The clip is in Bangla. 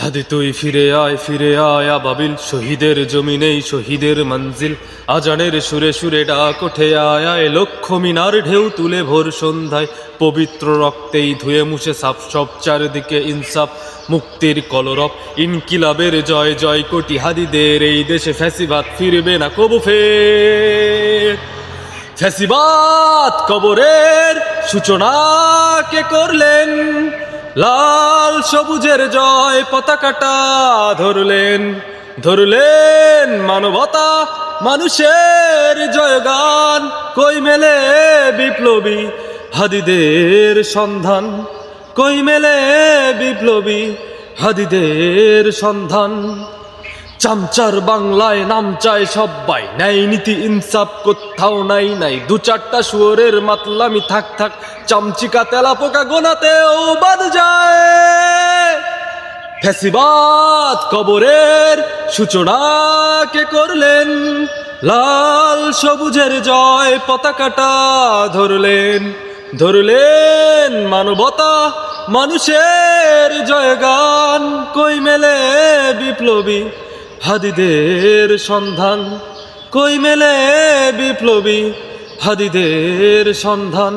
হাদি তুই ফিরে আয় আবাবিল, শহীদের জমিনেই শহীদের মঞ্জিল। আজানের সুরে সুরে ডাক ওঠে আয় আয়, লক্ষ মিনার ঢেউ তুলে ভোর সন্ধ্যায়। পবিত্র রক্তেই ধুয়ে মুছে সাফ সব চারিদিকে ইনসাফ মুক্তির কলরব। ইনকিলাবের জয় জয় কোটি হাদিদের, এই দেশে ফ্যাসিবাদ ফিরবে না কবু ফের। ফ্যাসিবাদ কবরের সূচনা কে করলেন? লাল সবুজের জয় পতাকাটা ধরলেন মানবতা মানুষের জয়গান। কই মেলে বিপ্লবী হাদিদের সন্ধান, কই মেলে বিপ্লবী হাদিদের সন্ধান। চামচার বাংলায় নাম চায় সব্বাই, ন্যায় নীতি ইনসাফ কোথাও নাই। দু চারটা শুয়োরের মাতলামি থাক চামচিকা তেলা পোকা গোনাতেও বাদ যায়। ফ্যাসিবাদ কবরের সূচনা কে করলেন? লাল সবুজের জয় পতাকাটা ধরলেন মানবতা মানুষের জয়গান। কই মেলে বিপ্লবী হাদিদের সন্ধান, কই মেলে বিপ্লবী হাদিদের সন্ধান।